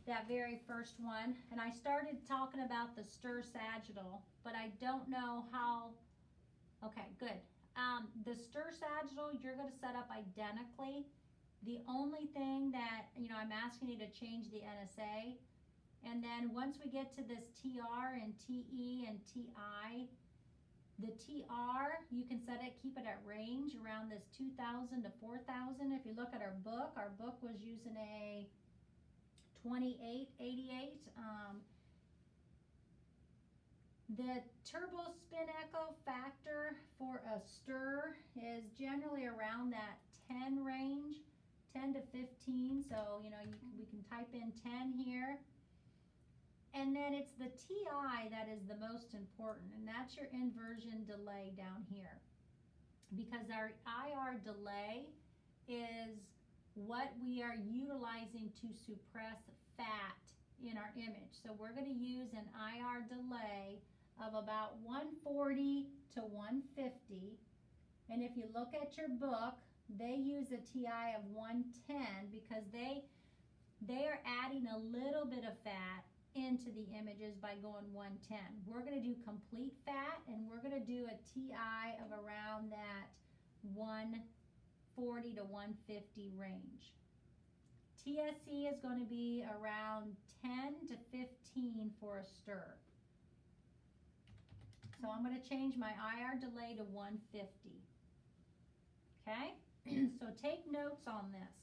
that very first one, and I started talking about the stir sagittal, but I don't know how. Okay, good. The stir sagittal, you're going to set up identically. The only thing that, I'm asking you to change the NSA, and then once we get to this TR and TE and TI, the TR, you can set it, keep it at range around this 2,000 to 4,000. If you look at our book was using a 2888. The turbo spin echo factor for a stir is generally around that 10 range, 10 to 15. So, we can type in 10 here. And then it's the TI that is the most important, and that's your inversion delay down here. Because our IR delay is what we are utilizing to suppress fat in our image. So we're going to use an IR delay of about 140 to 150. And if you look at your book, they use a TI of 110 because they are adding a little bit of fat into the images by going 110. We're going to do complete fat, and we're going to do a TI of around that 140 to 150 range. TSE is going to be around 10 to 15 for a stir. So I'm going to change my IR delay to 150. Okay? So take notes on this.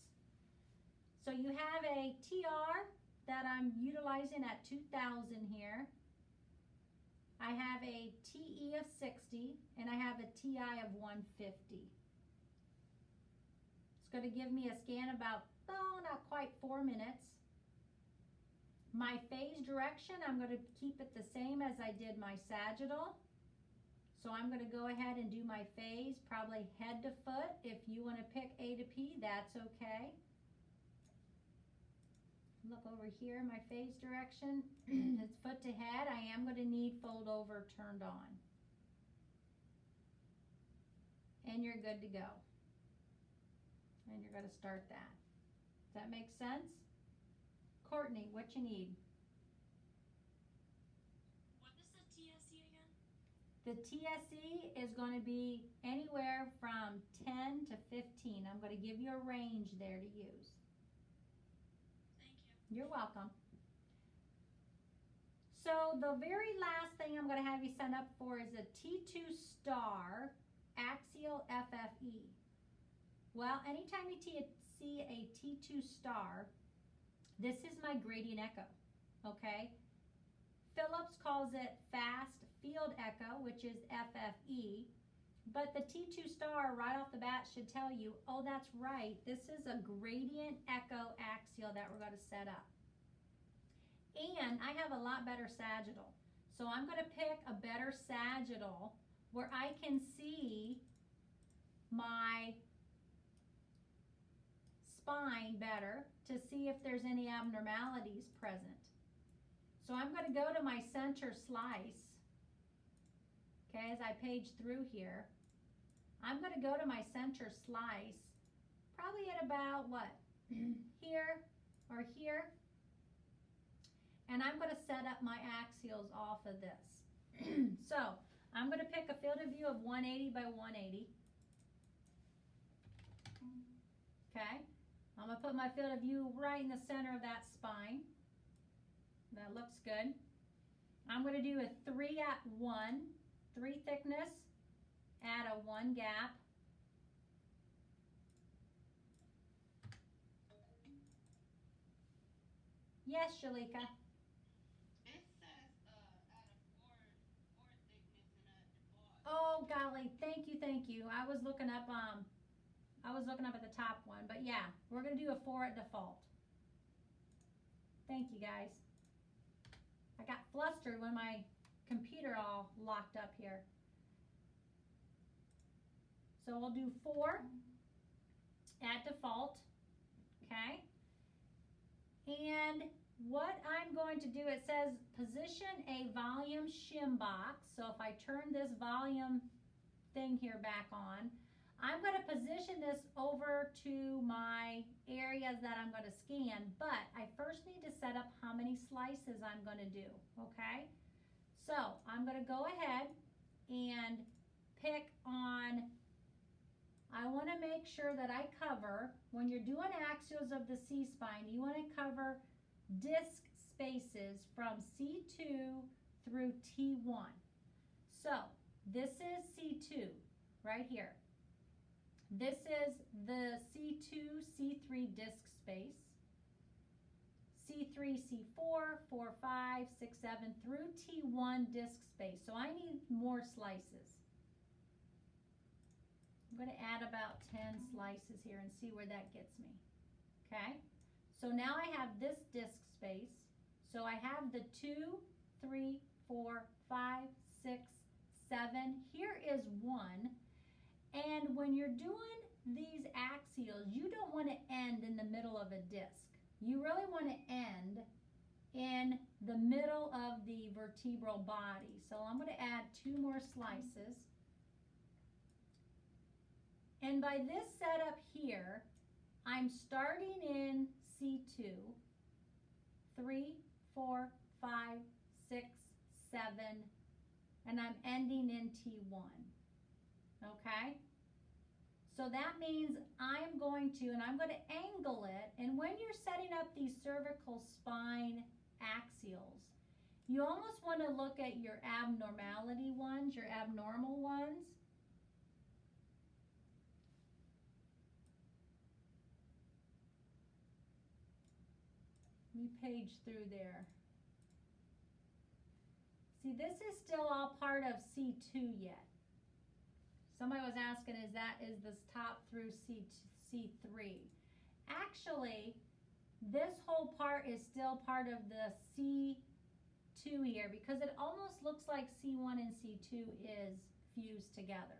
So you have a TR that I'm utilizing at 2,000 here. I have a TE of 60, and I have a TI of 150. It's going to give me a scan about, not quite 4 minutes. My phase direction, I'm going to keep it the same as I did my sagittal. So I'm going to go ahead and do my phase, probably head to foot. If you want to pick A to P, that's okay. Look over here, my phase direction, it's foot to head. I am going to need fold over turned on. And you're good to go. And you're going to start that. Does that make sense? Courtney, what you need? What is the TSE again? The TSE is going to be anywhere from 10 to 15. I'm going to give you a range there to use. You're welcome. So the very last thing I'm going to have you sign up for is a T2 star axial FFE. Well, anytime you see a T2 star, this is my gradient echo, okay? Phillips calls it fast field echo, which is FFE. But the T2 star right off the bat should tell you, oh, that's right, this is a gradient echo axial that we're going to set up. And I have a lot better sagittal. So I'm going to pick a better sagittal where I can see my spine better to see if there's any abnormalities present. So I'm going to go to my center slice. Okay, as I page through here, I'm going to go to my center slice, probably at about what? Here or here. And I'm going to set up my axials off of this. So I'm going to pick a field of view of 180 by 180. Okay, I'm going to put my field of view right in the center of that spine. That looks good. I'm going to do a 3 at 1. 3 thickness, add a 1 gap. Yes, Shalika. It says add a 4 thickness and a default. Oh golly, thank you. I was looking up at the top one, but yeah, we're gonna do a 4 at default. Thank you guys. I got flustered when my computer all locked up here. So we'll do 4 at default, okay? And what I'm going to do, it says position a volume shim box. So if I turn this volume thing here back on, I'm going to position this over to my areas that I'm going to scan, but I first need to set up slices I'm going to do, okay? So I'm going to go ahead and pick on, I want to make sure that I cover, when you're doing axials of the C-spine, you want to cover disc spaces from C2 through T1. So this is C2 right here. This is the C2, C3 disc space. C3, C4, 4, 5, 6, 7 through T1 disc space. So I need more slices. I'm going to add about 10 slices here and see where that gets me. Okay? So now I have this disc space. So I have the 2, 3, 4, 5, 6, 7. Here is 1. And when you're doing these axials, you don't want to end in the middle of a disc. You really want to end in the middle of the vertebral body. So I'm going to add 2 more slices. And by this setup here, I'm starting in C2, 3, 4, 5, 6, 7, and I'm ending in T1. Okay? So that means I'm going to, and I'm going to angle it, and when you're setting up these cervical spine axials, you almost want to look at your abnormality ones, your abnormal ones. Let me page through there. See, this is still all part of C2 yet. Somebody was asking, is this top through C3? Actually, this whole part is still part of the C2 here because it almost looks like C1 and C2 is fused together.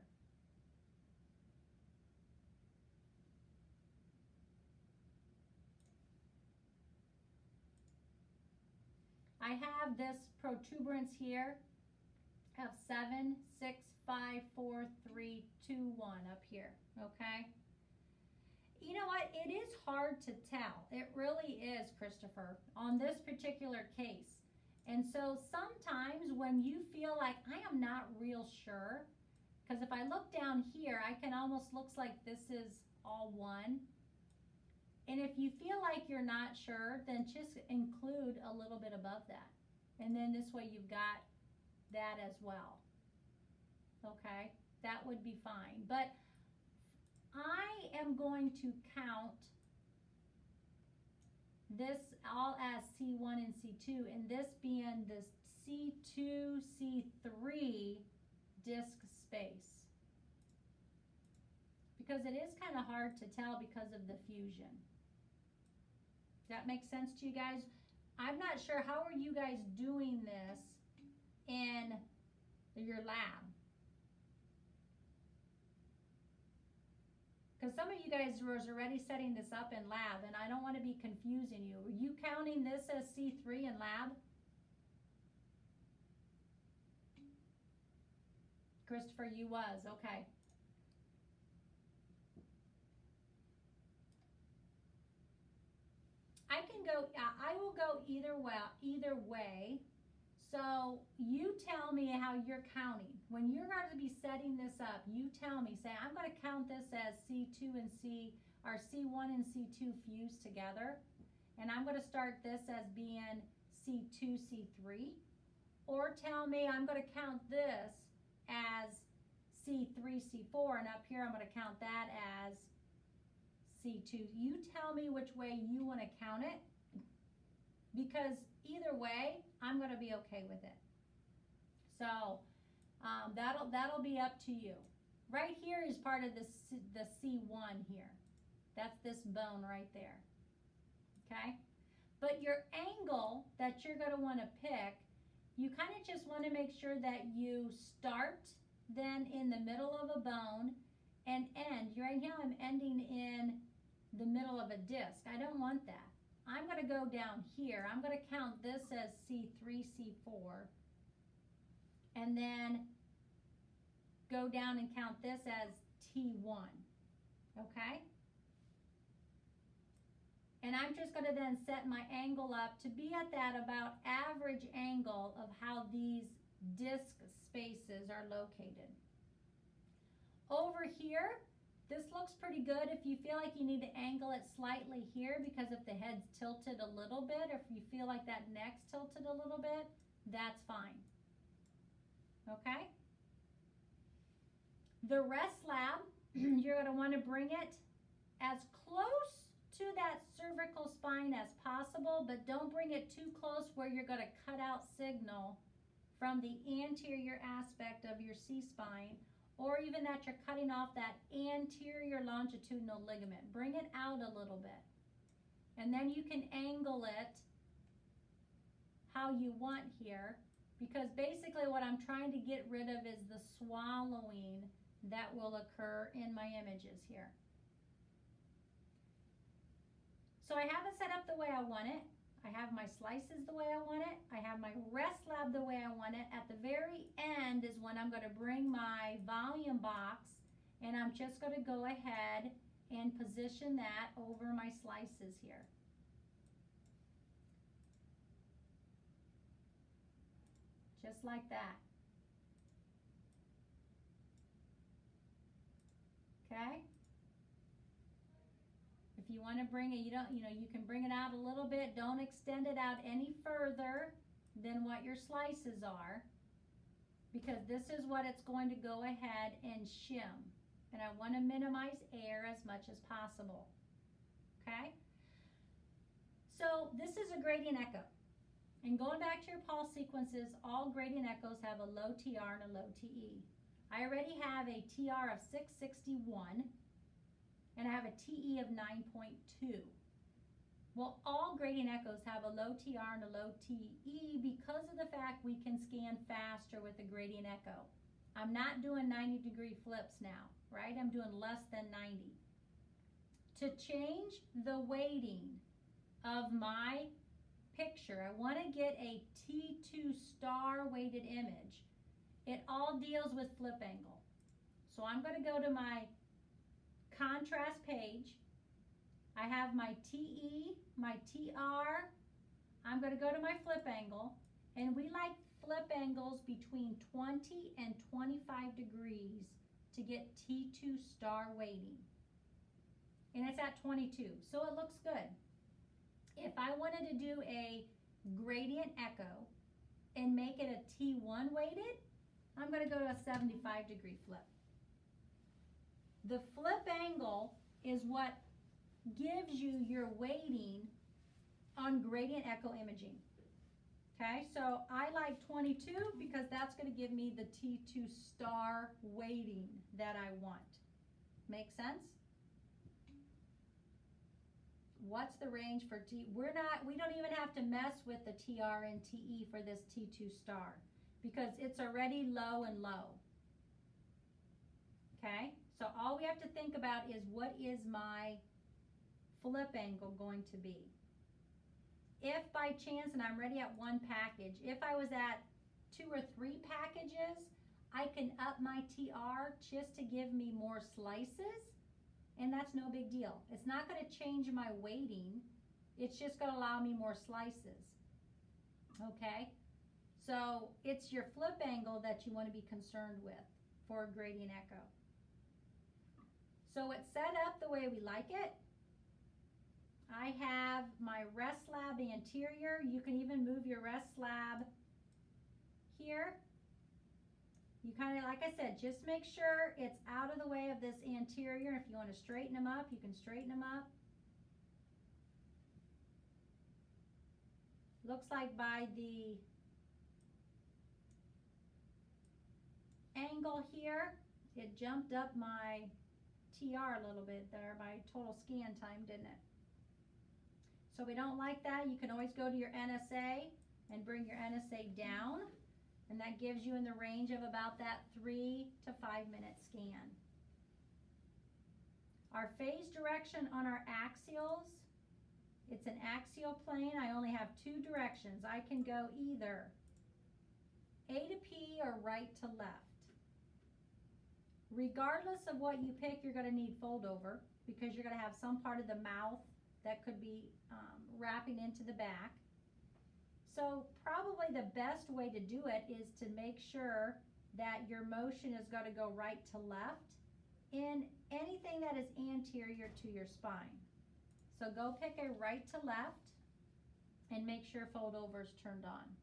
I have this protuberance here of 7, 6, 5, 4, 3, 2, 1 up here, okay? You know what? It is hard to tell. It really is, Christopher, on this particular case. And so sometimes when you feel like I am not real sure, because if I look down here, I can almost looks like this is all one. And if you feel like you're not sure, then just include a little bit above that. And then this way you've got that as well. Okay, that would be fine. But I am going to count this all as C1 and C2, and this being the C2, C3 disc space. Because it is kind of hard to tell because of the fusion. Does that make sense to you guys? I'm not sure, how are you guys doing this in your lab? Because some of you guys was already setting this up in lab, and I don't want to be confusing you. Were you counting this as C3 in lab? Christopher, you was, okay. I will go either way. So you tell me how you're counting. When you're going to be setting this up, you tell me, say, I'm going to count this as C2 and C1 and C2 fused together. And I'm going to start this as being C2, C3. Or tell me I'm going to count this as C3, C4, and up here I'm going to count that as C2. You tell me which way you want to count it, because either way, I'm going to be okay with it. So that'll be up to you. Right here is part of the C1 here. That's this bone right there. Okay? But your angle that you're going to want to pick, you kind of just want to make sure that you start then in the middle of a bone and end. Right now I'm ending in the middle of a disc. I don't want that. I'm going to go down here. I'm going to count this as C3, C4. And then go down and count this as T1. Okay? And I'm just going to then set my angle up to be at that about average angle of how these disc spaces are located. Over here, this looks pretty good. If you feel like you need to angle it slightly here because if the head's tilted a little bit, or if you feel like that neck's tilted a little bit, that's fine. Okay? The rest slab, you're going to want to bring it as close to that cervical spine as possible, but don't bring it too close where you're going to cut out signal from the anterior aspect of your C-spine, or even that you're cutting off that anterior longitudinal ligament. Bring it out a little bit. And then you can angle it how you want here, because basically what I'm trying to get rid of is the swallowing that will occur in my images here. So I have it set up the way I want it. I have my slices the way I want it. I have my rest slab the way I want it. At the very end is when I'm going to bring my volume box, and I'm just going to go ahead and position that over my slices here. Just like that. Okay? If you want to bring it, you can bring it out a little bit. Don't extend it out any further than what your slices are, because this is what it's going to go ahead and shim. And I want to minimize air as much as possible. Okay? So this is a gradient echo. And going back to your pulse sequences, all gradient echoes have a low TR and a low TE. I already have a TR of 661. And I have a TE of 9.2. Well, all gradient echoes have a low TR and a low TE because of the fact we can scan faster with a gradient echo. I'm not doing 90-degree flips now, right? I'm doing less than 90. To change the weighting of my picture, I want to get a T2 star weighted image. It all deals with flip angle. So I'm going to go to my contrast page. I have my TE, my TR. I'm going to go to my flip angle, and we like flip angles between 20 and 25 degrees to get T2 star weighting. And it's at 22, so it looks good. If I wanted to do a gradient echo and make it a T1 weighted, I'm going to go to a 75-degree flip. The flip angle is what gives you your weighting on gradient echo imaging. Okay, so I like 22 because that's going to give me the T2 star weighting that I want. Make sense? What's the range for T? We don't even have to mess with the TR and TE for this T2 star because it's already low and low. Okay, so all we have to think about is what is my flip angle going to be? If by chance, and I'm already at one package, if I was at 2 or 3 packages, I can up my TR just to give me more slices, and that's no big deal. It's not going to change my weighting. It's just going to allow me more slices. Okay? So it's your flip angle that you want to be concerned with for a gradient echo. So it's set up the way we like it. I have my rest slab anterior. You can even move your rest slab here. You kind of, like I said, just make sure it's out of the way of this anterior. If you want to straighten them up, you can straighten them up. Looks like by the angle here, it jumped up my TR a little bit there, my total scan time, didn't it? So we don't like that. You can always go to your NSA and bring your NSA down, and that gives you in the range of about that 3 to 5 minute scan. Our phase direction on our axials, it's an axial plane. I only have 2 directions. I can go either A to P or right to left. Regardless of what you pick, you're going to need fold over because you're going to have some part of the mouth that could be wrapping into the back. So probably the best way to do it is to make sure that your motion is going to go right to left in anything that is anterior to your spine. So go pick a right to left and make sure fold over is turned on.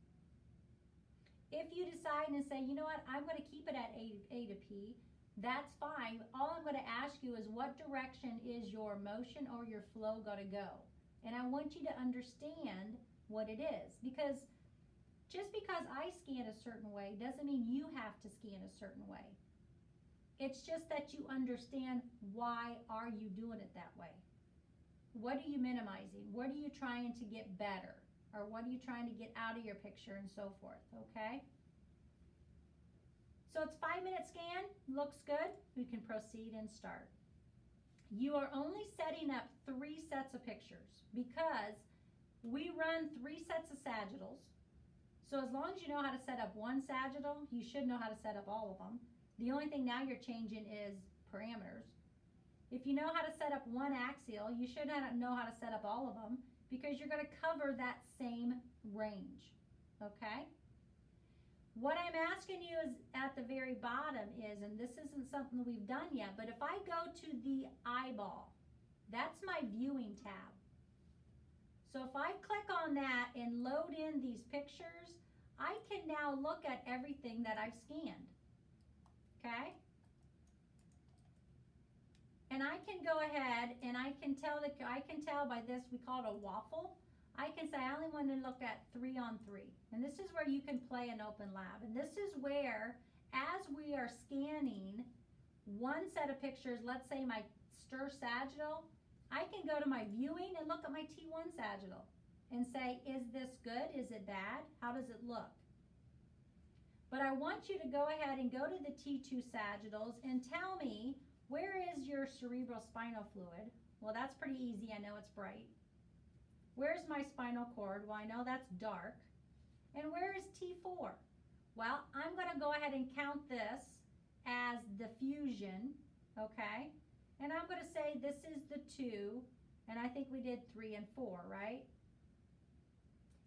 If you decide and say, you know what, I'm going to keep it at A to P, that's fine. All I'm going to ask you is what direction is your motion or your flow going to go? And I want you to understand what it is, because just because I scan a certain way doesn't mean you have to scan a certain way. It's just that you understand why are you doing it that way. What are you minimizing? What are you trying to get better? Or what are you trying to get out of your picture and so forth, okay? So it's 5-minute scan, looks good. We can proceed and start. You are only setting up 3 sets of pictures because we run 3 sets of sagittals. So as long as you know how to set up one sagittal, you should know how to set up all of them. The only thing now you're changing is parameters. If you know how to set up one axial, you should know how to set up all of them because you're going to cover that same range, okay? What I'm asking you is at the very bottom is, and this isn't something we've done yet, but if I go to the eyeball, that's my viewing tab. So if I click on that and load in these pictures, I can now look at everything that I've scanned, okay? And I can go ahead and I can tell by this, we call it a waffle. I can say I only want to look at 3 on 3. And this is where you can play an open lab. And this is where, as we are scanning one set of pictures, let's say my stir sagittal, I can go to my viewing and look at my T1 sagittal and say, is this good? Is it bad? How does it look? But I want you to go ahead and go to the T2 sagittals and tell me, where is your cerebral spinal fluid? Well, that's pretty easy. I know it's bright. Where's my spinal cord? Well, I know that's dark. And where is T4? Well, I'm going to go ahead and count this as the fusion, okay? And I'm going to say this is the 2, and I think we did 3 and 4, right?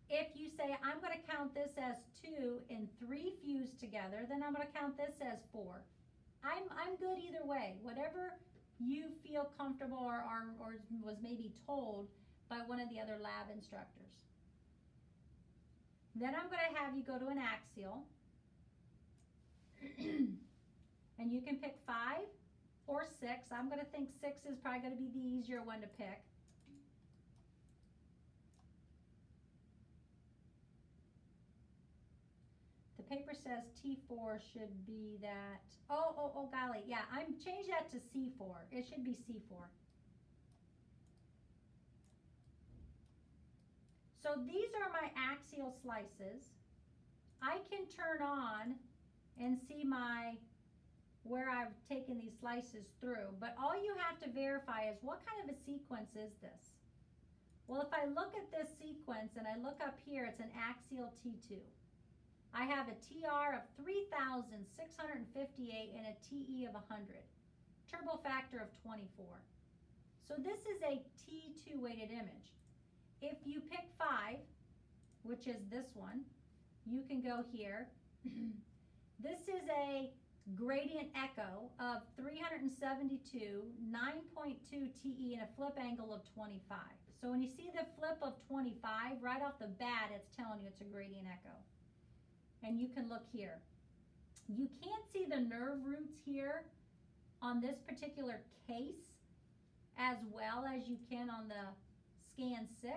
If you say I'm going to count this as 2 and 3 fused together, then I'm going to count this as 4. I'm good either way. Whatever you feel comfortable or was maybe told by one of the other lab instructors. Then I'm going to have you go to an axial. And you can pick 5 or 6. I'm going to think 6 is probably going to be the easier one to pick. The paper says T4 should be that. Oh, golly. Yeah, I'm changed that to C4. It should be C4. So these are my axial slices. I can turn on and see where I've taken these slices through, but all you have to verify is what kind of a sequence is this? Well, if I look at this sequence and I look up here, it's an axial T2. I have a TR of 3,658 and a TE of 100. Turbo factor of 24. So this is a T2 weighted image. If you pick 5, which is this one, you can go here. This is a gradient echo of 372, 9.2 TE and a flip angle of 25. So when you see the flip of 25, right off the bat, it's telling you it's a gradient echo. And you can look here. You can't see the nerve roots here on this particular case as well as you can on the scan 6.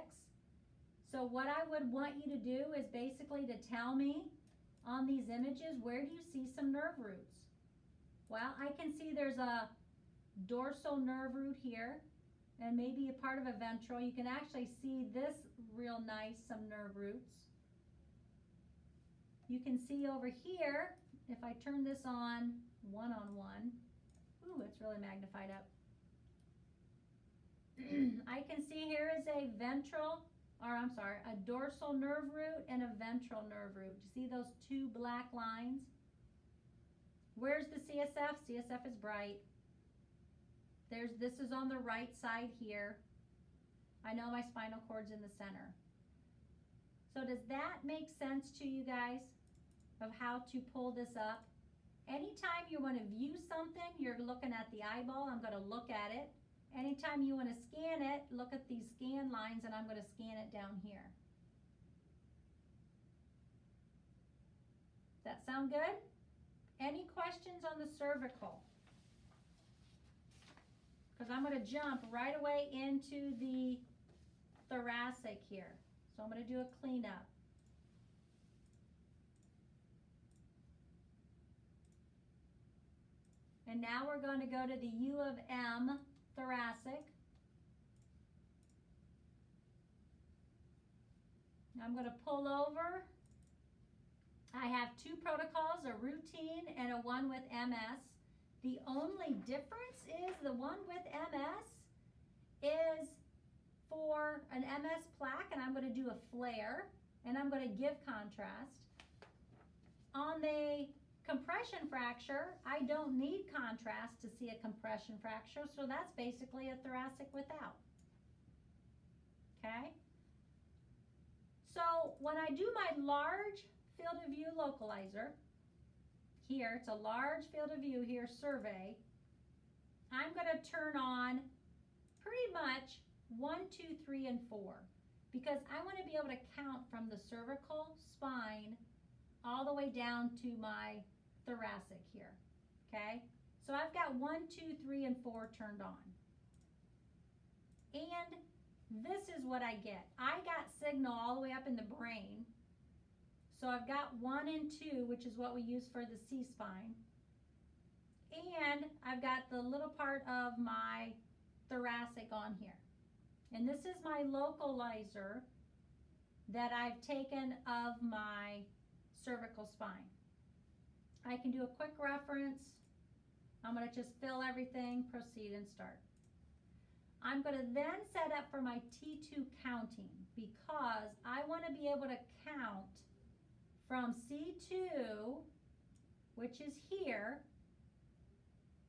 So what I would want you to do is basically to tell me on these images, where do you see some nerve roots? Well, I can see there's a dorsal nerve root here and maybe a part of a ventral. You can actually see this real nice, some nerve roots. You can see over here, if I turn this on one-on-one, ooh, it's really magnified up. I can see here is a dorsal nerve root and a ventral nerve root. You see those 2 black lines? Where's the CSF? CSF is bright. This is on the right side here. I know my spinal cord's in the center. So does that make sense to you guys of how to pull this up? Anytime you want to view something, you're looking at the eyeball, I'm going to look at it. Anytime you want to scan it, look at these scan lines, and I'm going to scan it down here. Does that sound good? Any questions on the cervical? Because I'm going to jump right away into the thoracic here. So I'm going to do a cleanup. And now we're going to go to the U of M thoracic. I'm going to pull over. I have two protocols, a routine and a one with MS. The only difference is the one with MS is for an MS plaque, and I'm going to do a flare, and I'm going to give contrast. On the compression fracture, I don't need contrast to see a compression fracture, so that's basically a thoracic without. Okay? So when I do my large field of view localizer, here, it's a large field of view here, survey, I'm going to turn on pretty much 1, 2, 3, and 4, because I want to be able to count from the cervical spine all the way down to my thoracic here, okay? So I've got 1, 2, 3, and 4 turned on. And this is what I get. I got signal all the way up in the brain. So I've got 1 and 2, which is what we use for the C-spine. And I've got the little part of my thoracic on here. And this is my localizer that I've taken of my cervical spine. I can do a quick reference. I'm going to just fill everything, proceed, and start. I'm going to then set up for my T2 counting, because I want to be able to count from C2, which is here,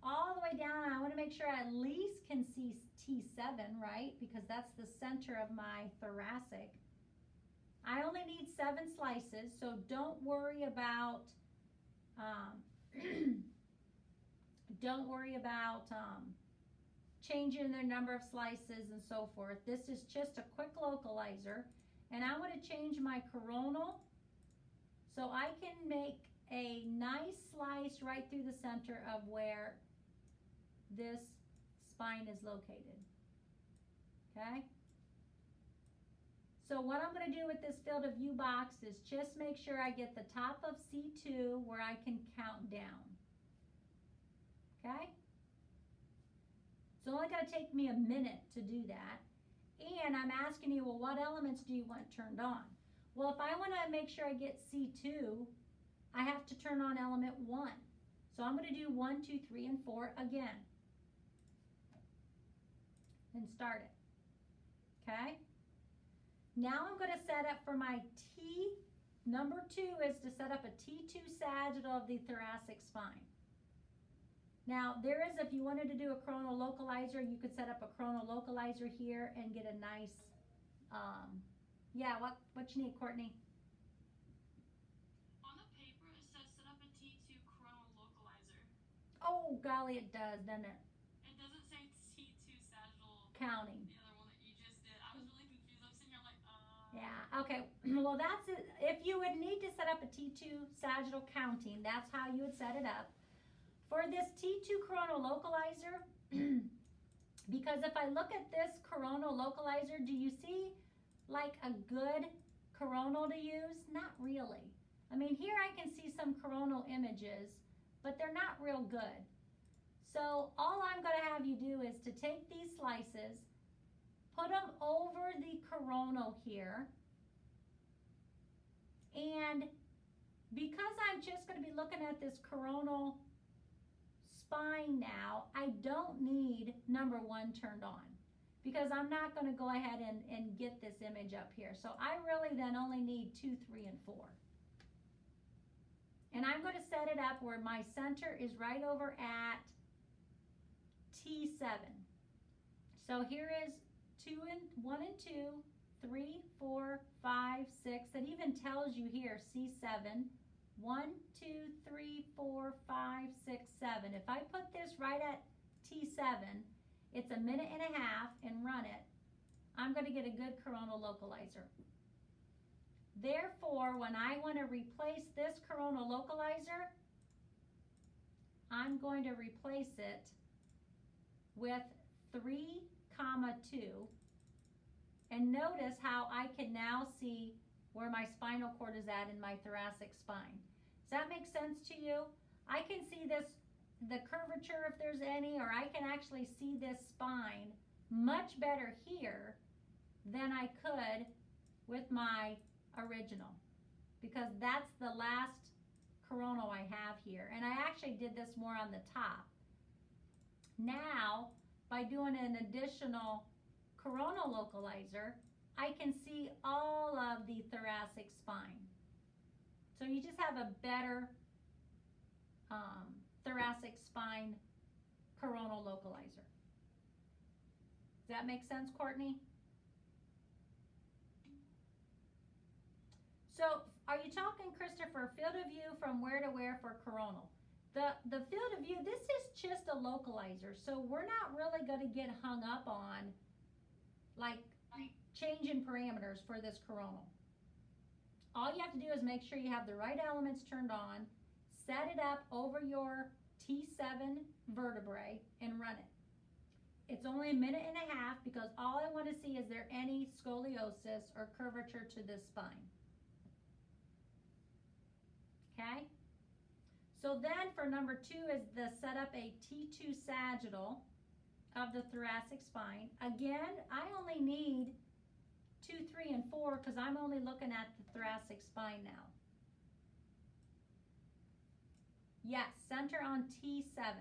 all the way down. I want to make sure I at least can see T7, right? Because that's the center of my thoracic. I only need 7 slices, so don't worry about changing the number of slices and so forth. This is just a quick localizer, and I want to change my coronal so I can make a nice slice right through the center of where this spine is located. Okay? So what I'm going to do with this field of view box is just make sure I get the top of C2 where I can count down. Okay? It's only going to take me a minute to do that. And I'm asking you, well, what elements do you want turned on? Well, if I want to make sure I get C2, I have to turn on element 1. So I'm going to do 1, 2, 3, and 4 again. And start it. Okay? Now I'm going to set up for my T. Number 2 is to set up a T2 sagittal of the thoracic spine. Now, there is, if you wanted to do a coronal localizer, you could set up a coronal localizer here and get a nice, yeah, what you need, Courtney? On the paper, it says set up a T2 coronal localizer. Oh, golly, it does, doesn't it? It doesn't say T2 sagittal. Counting. The other one that you just did. I was really confused. I'm sitting here like, Yeah, okay. Well, that's it. If you would need to set up a T2 sagittal counting, that's how you would set it up. For this T2 coronal localizer, because if I look at this coronal localizer, do you see like a good coronal to use? Not really. I mean, here I can see some coronal images, but they're not real good. So all I'm going to have you do is to take these slices, put them over the coronal here, and because I'm just going to be looking at this coronal spine now, I don't need number 1 turned on, because I'm not going to go ahead and get this image up here. So I really then only need 2, 3, and 4. And I'm going to set it up where my center is right over at T7. So here is 1 and 2, 3, 4, 5, 6. It even tells you here C7. 1, 2, 3, 4, 5, 6, 7. If I put this right at T7, it's a minute and a half and run it, I'm going to get a good coronal localizer. Therefore, when I want to replace this coronal localizer, I'm going to replace it with 3, 2. And notice how I can now see where my spinal cord is at in my thoracic spine. Does that make sense to you? I can see this, the curvature if there's any, or I can actually see this spine much better here than I could with my original, because that's the last coronal I have here. And I actually did this more on the top. Now, by doing an additional coronal localizer, I can see all of the thoracic spine. So you just have a better thoracic spine coronal localizer. Does that make sense, Courtney? So are you talking, Christopher, field of view from where to where for coronal? The field of view, this is just a localizer, so we're not really going to get hung up on like changing parameters for this coronal. All you have to do is make sure you have the right elements turned on, set it up over your T7 vertebrae, and run it. It's only a minute and a half because all I want to see is there any scoliosis or curvature to this spine. Okay? So then for number 2 is the set up a T2 sagittal of the thoracic spine. Again, I only need 2, 3, and 4 because I'm only looking at the thoracic spine now. Yes, center on T7.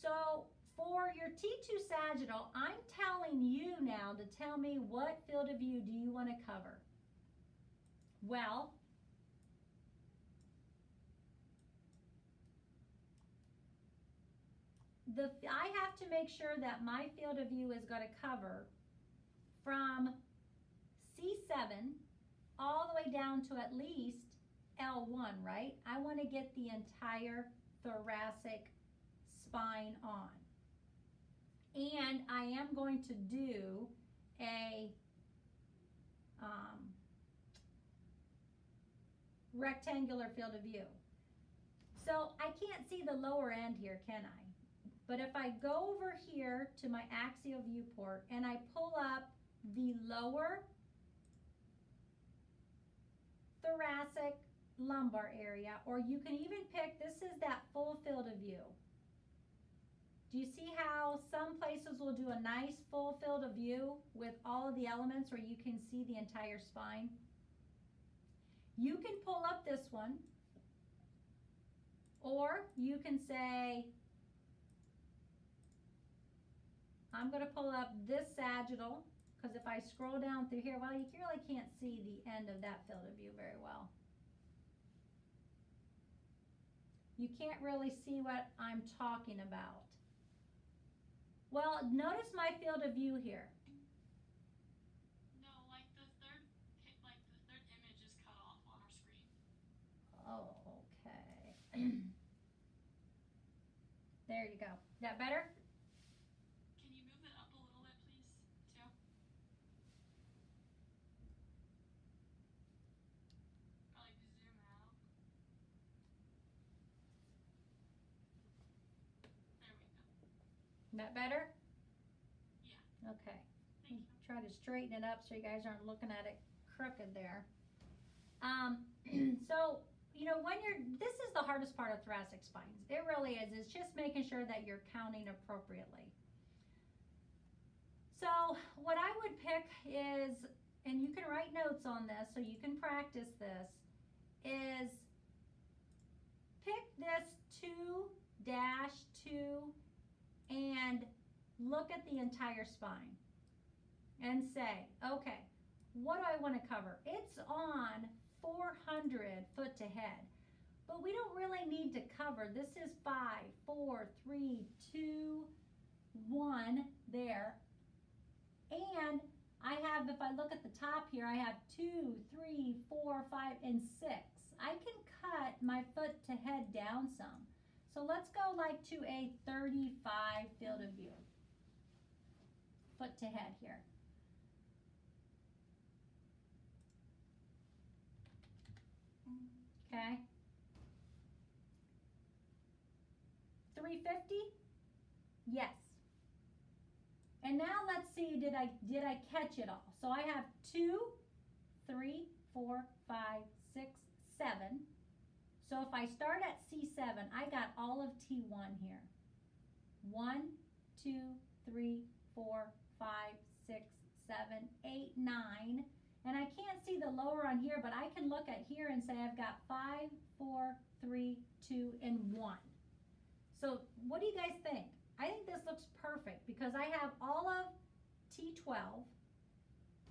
So for your T2 sagittal, I'm telling you now to tell me what field of view do you want to cover. Well, I have to make sure that my field of view is going to cover from C7 all the way down to at least L1, right? I want to get the entire thoracic spine on. And I am going to do a rectangular field of view. So I can't see the lower end here, can I? But if I go over here to my axial viewport and I pull up the lower thoracic lumbar area, or you can even pick, this is that full field of view. Do you see how some places will do a nice full field of view with all of the elements where you can see the entire spine? You can pull up this one, or you can say, I'm going to pull up this sagittal, because if I scroll down through here, well, you really can't see the end of that field of view very well. You can't really see what I'm talking about. Well, notice my field of view here. No, like the third image is cut off on our screen. Oh, okay. There you go. Is that better? Can you move it up a little bit, please, too? Or like zoom out. There we go. Is that better? Yeah. Okay. Thank you. Try to straighten it up so you guys aren't looking at it crooked there. So, you know, this is the hardest part of thoracic spines. It really is. It's just making sure that you're counting appropriately. So what I would pick is, and you can write notes on this so you can practice this, is pick this 2-2 and look at the entire spine and say, okay, what do I want to cover? It's on 400 foot to head, but we don't really need to cover. This is 5, 4, 3, 2, 1 there. And I have, if I look at the top here, I have 2, 3, 4, 5, and 6. I can cut my foot to head down some. So let's go like to a 35 field of view. Foot to head here. Okay. 350? Yes. And now let's see, did I catch it all? So I have 2, 3, 4, 5, 6, 7. So if I start at C7, I got all of T1 here. 1, 2, 3, 4, 5, 6, 7, 8, 9. And I can't see the lower on here, but I can look at here and say I've got 5, 4, 3, 2, and 1. So what do you guys think? I think this looks perfect because I have all of T12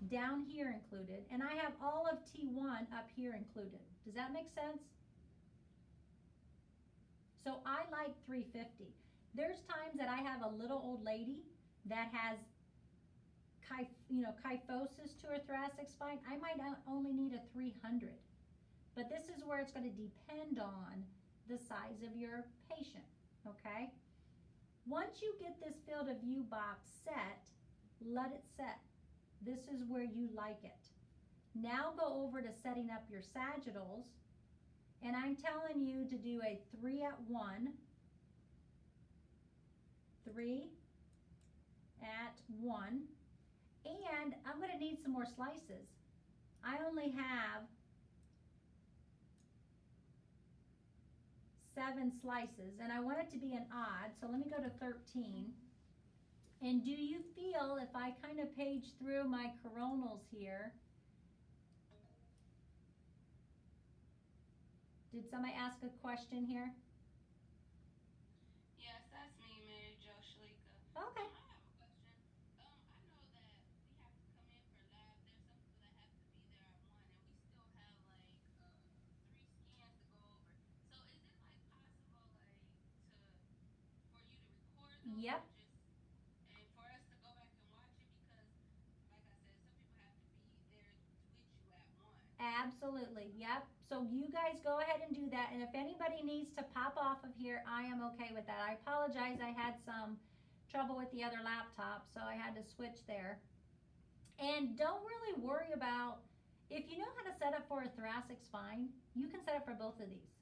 down here included, and I have all of T1 up here included. Does that make sense? So I like 350. There's times that I have a little old lady that has kyphosis to her thoracic spine. I might only need a 300. But this is where it's going to depend on the size of your patient, okay? Once you get this field of view box set, let it set. This is where you like it. Now go over to setting up your sagittals, and I'm telling you to do a 3 at 1, 3 at 1, and I'm going to need some more slices. I only have 7 slices, and I want it to be an odd, so let me go to 13. And do you feel, if I kind of page through my coronals here, did somebody ask a question here? Yes, that's me, Mary Jo Shalika. Okay. I have a question. I know that we have to come in for lab. There's some people that have to be there at 1, and we still have like 3 scans to go over. So is it like possible like for you to record those? Yep. And for us to go back and watch it, because like I said, some people have to be there with you at 1. Absolutely, yep. So you guys go ahead and do that, and if anybody needs to pop off of here, I am okay with that. I apologize, I had some trouble with the other laptop, so I had to switch there. And don't really worry about, if you know how to set up for a thoracic spine, you can set up for both of these.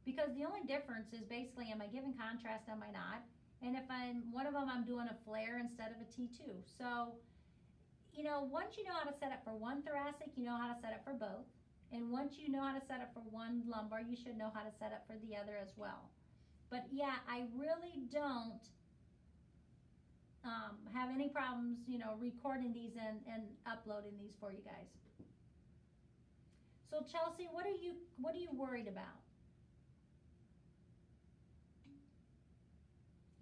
Because the only difference is basically, am I giving contrast, am I not? And if one of them I'm doing a flare instead of a T2. So, once you know how to set up for one thoracic, you know how to set up for both. And once you know how to set up for one lumbar, you should know how to set up for the other as well. But yeah, I really don't have any problems, recording these and uploading these for you guys. So Chelsea, what are you worried about?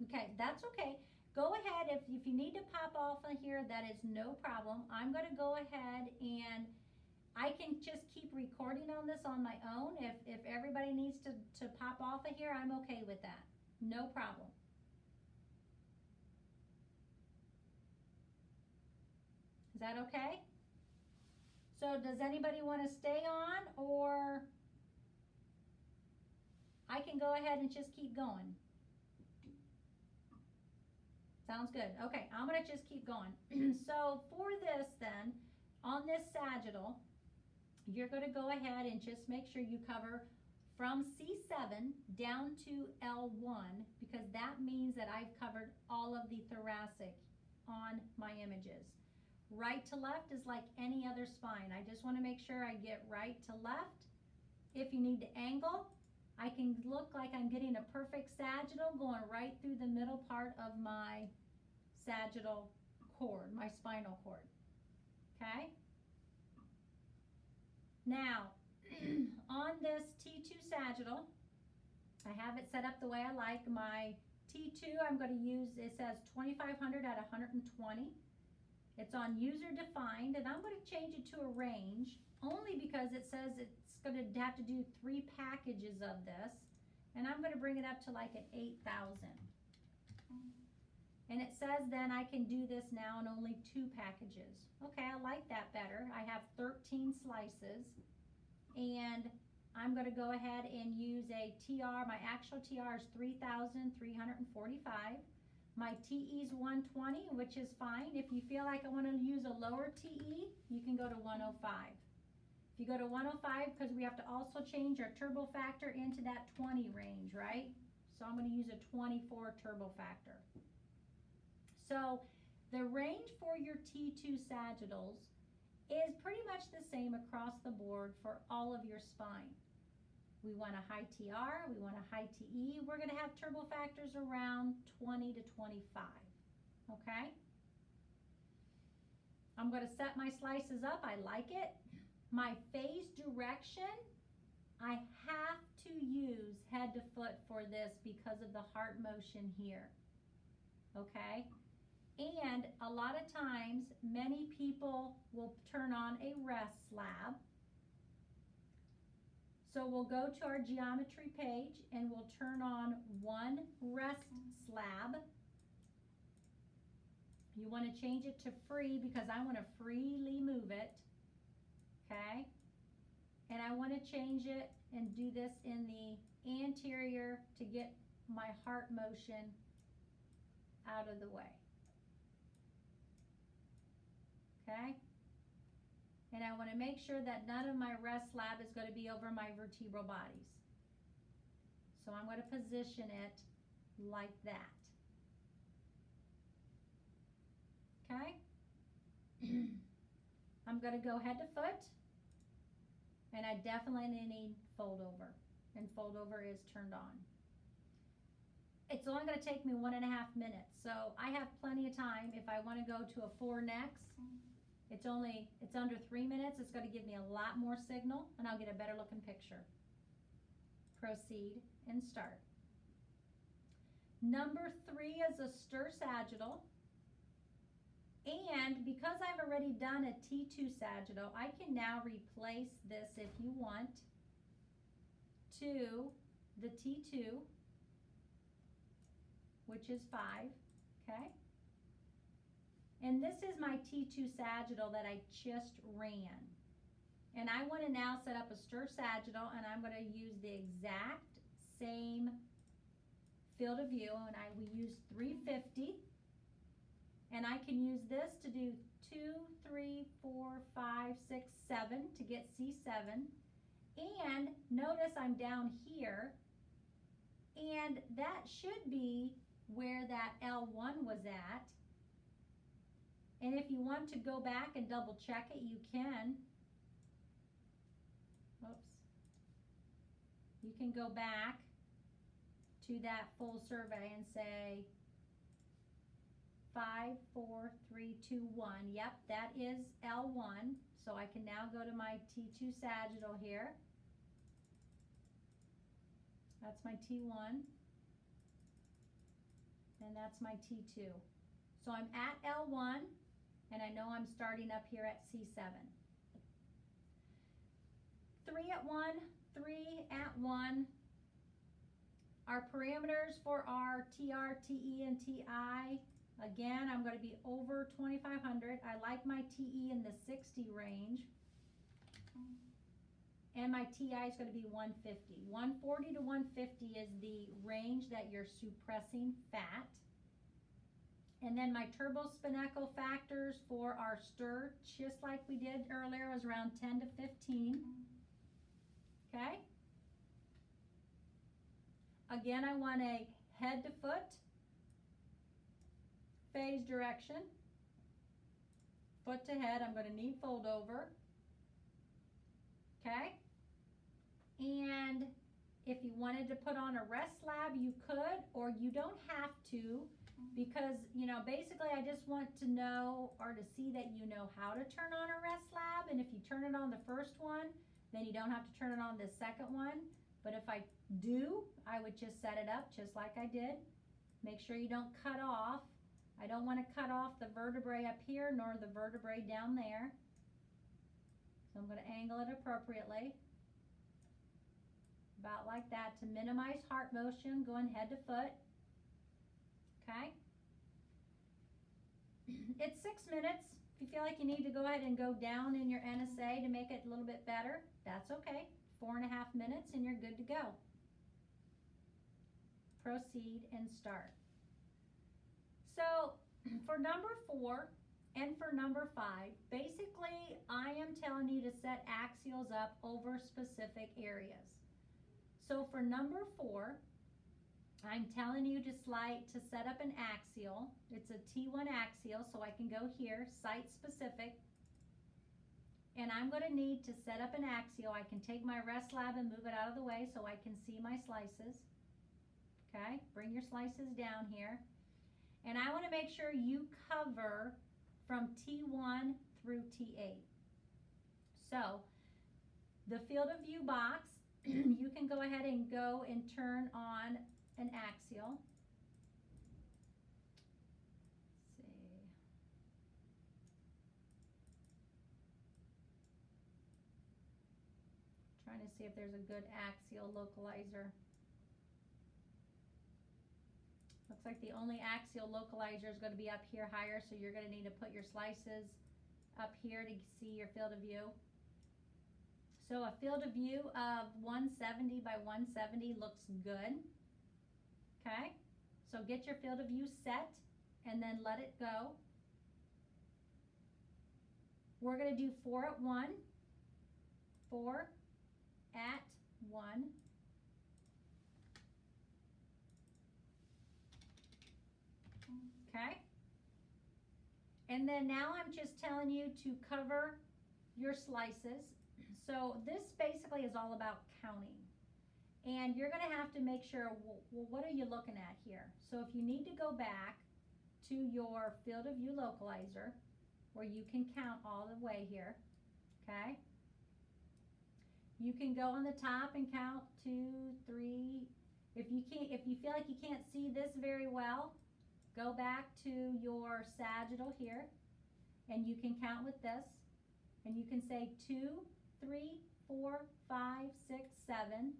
Okay, that's okay. Go ahead, if you need to pop off on here, that is no problem. I'm going to go ahead and I can just keep recording on this on my own. If everybody needs to pop off of here, I'm okay with that. No problem. Is that okay? So does anybody want to stay on, or I can go ahead and just keep going? Sounds good. Okay, I'm going to just keep going. So for this then, on this sagittal, you're going to go ahead and just make sure you cover from C7 down to L1, because that means that I've covered all of the thoracic on my images. Right to left is like any other spine. I just want to make sure I get right to left. If you need to angle, I can look like I'm getting a perfect sagittal going right through the middle part of my sagittal cord, my spinal cord. Okay? Now, on this T2 sagittal, I have it set up the way I like. My T2, I'm going to use, it says 2500 at 120. It's on user defined, and I'm going to change it to a range only because it says it's going to have to do 3 packages of this, and I'm going to bring it up to like an 8,000. And it says then I can do this now in only 2 packages. Okay, I like that better. I have 13 slices, and I'm gonna go ahead and use a TR. My actual TR is 3,345. My TE is 120, which is fine. If you feel like I wanna use a lower TE, you can go to 105. If you go to 105, because we have to also change our turbo factor into that 20 range, right? So I'm gonna use a 24 turbo factor. So the range for your T2 sagittals is pretty much the same across the board for all of your spine. We want a high TR, we want a high TE. We're gonna have turbo factors around 20 to 25, okay? I'm gonna set my slices up, I like it. My phase direction, I have to use head to foot for this because of the heart motion here, okay? And a lot of times, many people will turn on a rest slab. So we'll go to our geometry page and we'll turn on one rest slab. You want to change it to free because I want to freely move it, okay? And I want to change it and do this in the anterior to get my heart motion out of the way. Okay? And I want to make sure that none of my rest slab is going to be over my vertebral bodies. So I'm going to position it like that. Okay? I'm going to go head to foot. And I definitely need fold over. And fold over is turned on. It's only going to take me 1.5 minutes. So I have plenty of time if I want to go to a 4 necks. It's under 3 minutes. It's going to give me a lot more signal and I'll get a better looking picture. Proceed and start. Number 3 is a stir sagittal. And because I've already done a T2 sagittal, I can now replace this if you want to the T2, which is 5, okay? And this is my T2 sagittal that I just ran. And I want to now set up a stir sagittal, and I'm going to use the exact same field of view, and we use 350. And I can use this to do 2, 3, 4, 5, 6, 7 to get C7. And notice I'm down here, and that should be where that L1 was at. And if you want to go back and double check it, you can. Oops. You can go back to that full survey and say 5, 4, 3, 2, 1. Yep, that is L1. So I can now go to my T2 sagittal here. That's my T1. And that's my T2. So I'm at L1. And I know I'm starting up here at C7. 3 at 1, 3 at 1. Our parameters for our TR, TE, and TI. Again, I'm going to be over 2,500. I like my TE in the 60 range. And my TI is going to be 150. 140 to 150 is the range that you're suppressing fat. And then my turbo spin echo factors for our stir, just like we did earlier, was around 10 to 15. Okay? Again, I want a head to foot, phase direction, foot to head. I'm going to need fold over. Okay? And if you wanted to put on a rest slab, you could, or you don't have to. Because, you know, basically I just want to know or to see that you know how to turn on a rest slab. And if you turn it on the first one, then you don't have to turn it on the second one. But if I do, I would just set it up just like I did. Make sure you don't cut off. I don't want to cut off the vertebrae up here nor the vertebrae down there. So I'm going to angle it appropriately. About like that to minimize heart motion going head to foot. Okay, it's 6 minutes. If you feel like you need to go ahead and go down in your NSA to make it a little bit better, that's okay. 4.5 minutes and you're good to go. Proceed and start. So for number 4 and for number 5, basically I am telling you to set axials up over specific areas. So for number 4, I'm telling you to set up an axial. It's a T1 axial, so I can go here, site specific. And I'm going to need to set up an axial. I can take my rest lab and move it out of the way so I can see my slices. Okay, bring your slices down here. And I want to make sure you cover from T1 through T8. So the field of view box, you can go ahead and go and turn on an axial. Let's see. Trying to see if there's a good axial localizer. Looks like the only axial localizer is going to be up here higher, so you're going to need to put your slices up here to see your field of view. So a field of view of 170 by 170 looks good. Okay, so get your field of view set and then let it go. We're going to do 4 at 1, 4 at 1. Okay, and then now I'm just telling you to cover your slices. So this basically is all about counting. And you're going to have to make sure, well, what are you looking at here? So if you need to go back to your field of view localizer, where you can count all the way here, okay? You can go on the top and count 2, 3. If you feel like you can't see this very well, go back to your sagittal here, and you can count with this, and you can say 2, 3, 4, 5, 6, 7.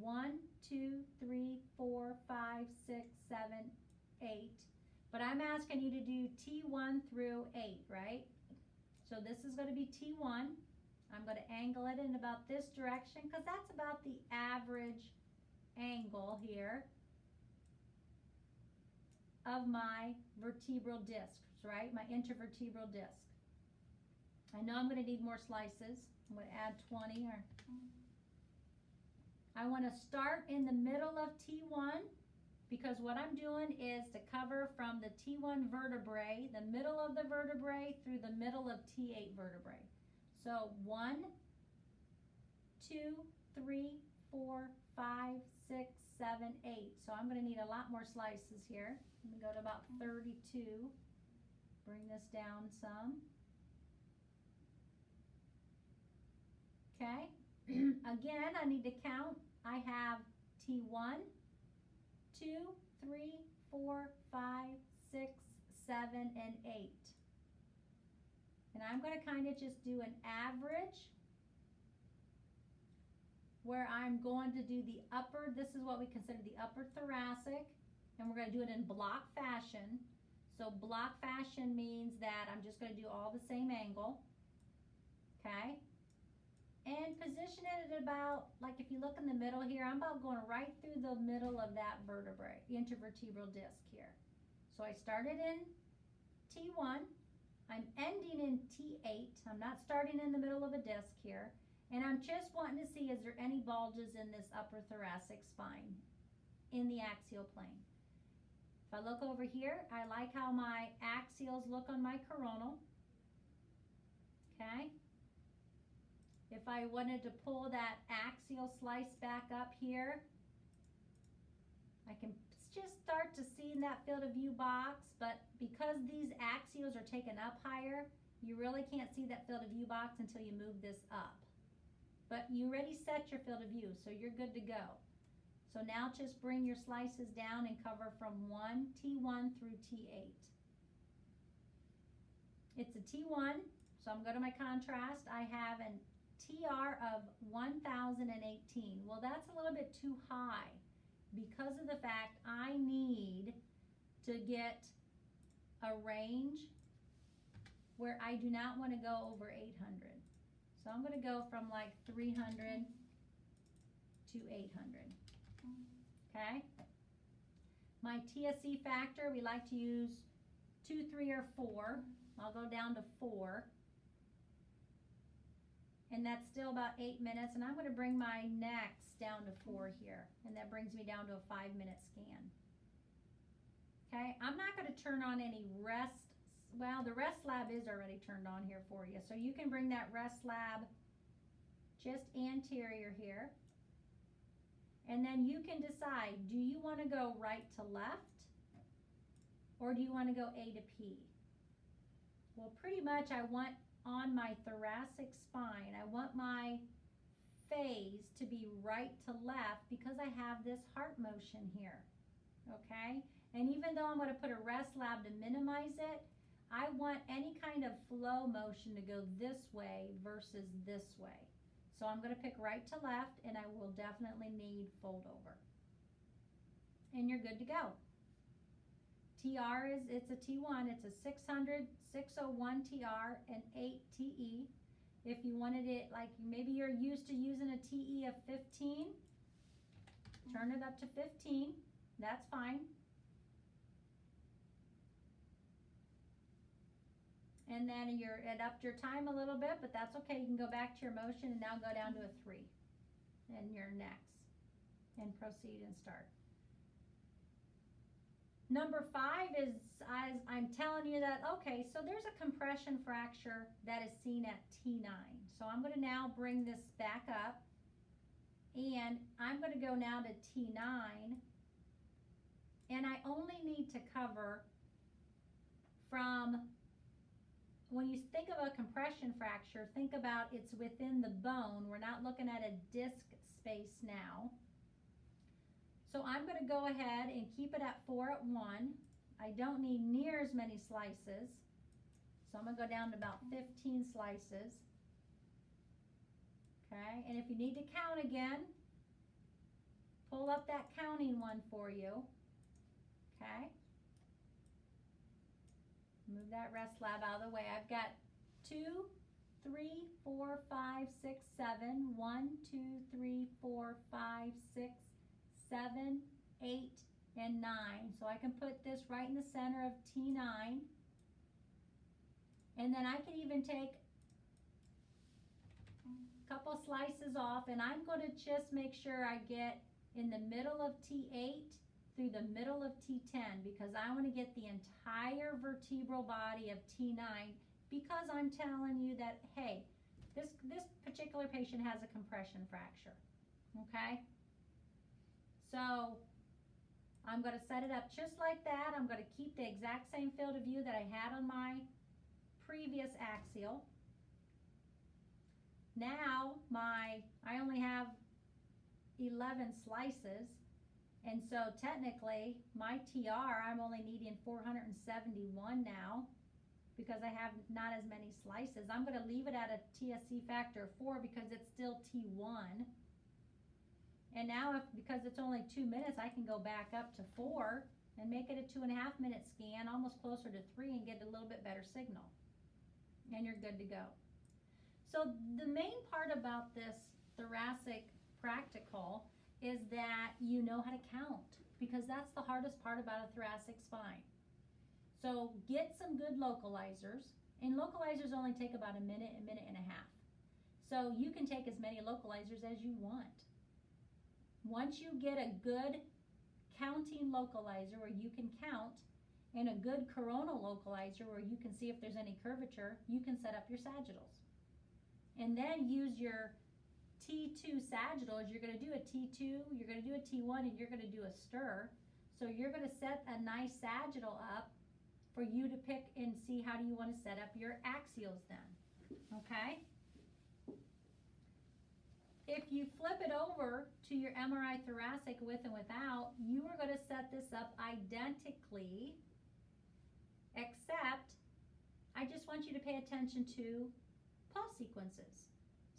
1, 2, 3, 4, 5, 6, 7, 8. But I'm asking you to do T1 through 8, right? So this is going to be T1. I'm going to angle it in about this direction because that's about the average angle here of my vertebral discs, right? My intervertebral disc. I know I'm going to need more slices. I'm going to add 20 or... I want to start in the middle of T1 because what I'm doing is to cover from the T1 vertebrae, the middle of the vertebrae, through the middle of T8 vertebrae. So 1, 2, 3, 4, 5, 6, 7, 8. So I'm going to need a lot more slices here. Let me go to about 32. Bring this down some. Okay. Again, I need to count. I have T1, 2, 3, 4, 5, 6, 7, and 8. And I'm going to kind of just do an average where I'm going to do the upper, this is what we consider the upper thoracic, and we're going to do it in block fashion. So block fashion means that I'm just going to do all the same angle. Okay. And position it at about, like if you look in the middle here, I'm about going right through the middle of that vertebrae, intervertebral disc here. So I started in T1, I'm ending in T8, I'm not starting in the middle of a disc here, and I'm just wanting to see, is there any bulges in this upper thoracic spine in the axial plane? If I look over here, I like how my axials look on my coronal, okay? If I wanted to pull that axial slice back up here, I can just start to see in that field of view box, but because these axials are taken up higher, you really can't see that field of view box until you move this up. But you already set your field of view, so you're good to go. So now just bring your slices down and cover from T1 through T8. It's a T1, so I'm going to my contrast. I have an TR of 1018. Well, that's a little bit too high because of the fact I need to get a range where I do not want to go over 800. So I'm going to go from like 300 to 800. Okay? My TSE factor, we like to use 2, 3, or 4. I'll go down to 4. And that's still about 8 minutes. And I'm going to bring my next down to 4 here. And that brings me down to a 5-minute scan. Okay, I'm not going to turn on any rest. Well, the rest lab is already turned on here for you. So you can bring that rest lab just anterior here. And then you can decide, do you want to go right to left? Or do you want to go A to P? Well, pretty much I want on my thoracic spine, I want my phase to be right to left because I have this heart motion here. Okay? And even though I'm going to put a rest lab to minimize it, I want any kind of flow motion to go this way versus this way. So I'm going to pick right to left, and I will definitely need fold over. And you're good to go. TR it's a T1, it's a 600, 601 TR, and 8 TE. If you wanted it, like maybe you're used to using a TE of 15, turn it up to 15, that's fine. And then it upped your time a little bit, but that's okay. You can go back to your motion and now go down to a 3. And you're next. And proceed and start. Number 5 is, I'm telling you that, okay, so there's a compression fracture that is seen at T9. So I'm going to now bring this back up. And I'm going to go now to T9. And I only need to cover from... When you think of a compression fracture, think about it's within the bone. We're not looking at a disc space now. So I'm going to go ahead and keep it at 4 at 1. I don't need near as many slices. So I'm going to go down to about 15 slices. Okay, and if you need to count again, pull up that counting one for you. Okay. Move that rest lab out of the way. I've got 2, 3, 4, 5, 6, 7. 1, 2, 3, 4, 5, 6, 7, 8, and 9. So I can put this right in the center of T9. And then I can even take a couple slices off, and I'm going to just make sure I get in the middle of T8 through the middle of T10 because I want to get the entire vertebral body of T9 because I'm telling you that, hey, this particular patient has a compression fracture, okay? So I'm going to set it up just like that. I'm going to keep the exact same field of view that I had on my previous axial. Now I only have 11 slices. And so technically, my TR, I'm only needing 471 now because I have not as many slices. I'm going to leave it at a TSE factor of 4 because it's still T1. And now, because it's only 2 minutes, I can go back up to 4 and make it a 2.5-minute scan, almost closer to 3, and get a little bit better signal. And you're good to go. So the main part about this thoracic practical is that you know how to count because that's the hardest part about a thoracic spine. So get some good localizers, and localizers only take about a minute and a half. So you can take as many localizers as you want. Once you get a good counting localizer where you can count and a good coronal localizer where you can see if there's any curvature, you can set up your sagittals. And then use your T2 sagittals. You're going to do a T2, you're going to do a T1, and you're going to do a stir. So you're going to set a nice sagittal up for you to pick and see how do you want to set up your axials then. Okay? If you flip it over to your MRI thoracic with and without, you are going to set this up identically, except I just want you to pay attention to pulse sequences.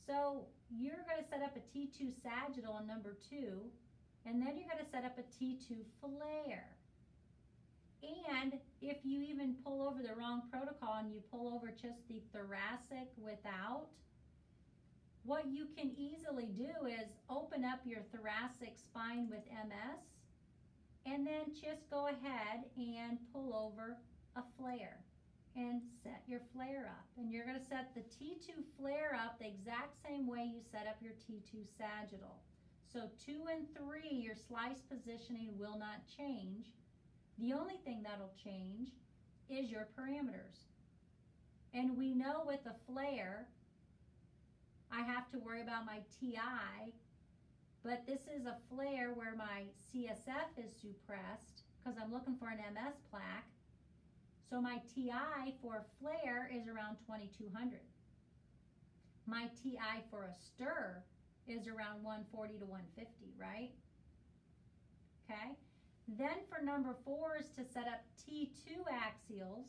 So you're going to set up a T2 sagittal on number 2, and then you're going to set up a T2 flare. And if you even pull over the wrong protocol and you pull over just the thoracic without, what you can easily do is open up your thoracic spine with MS and then just go ahead and pull over a flare and set your flare up. And you're going to set the T2 flare up the exact same way you set up your T2 sagittal. So 2 and 3, your slice positioning will not change. The only thing that'll change is your parameters. And we know with a flare, I have to worry about my TI, but this is a flare where my CSF is suppressed because I'm looking for an MS plaque. So my TI for flare is around 2200. My TI for a stir is around 140 to 150, right? Okay. Then for number 4 is to set up T2 axials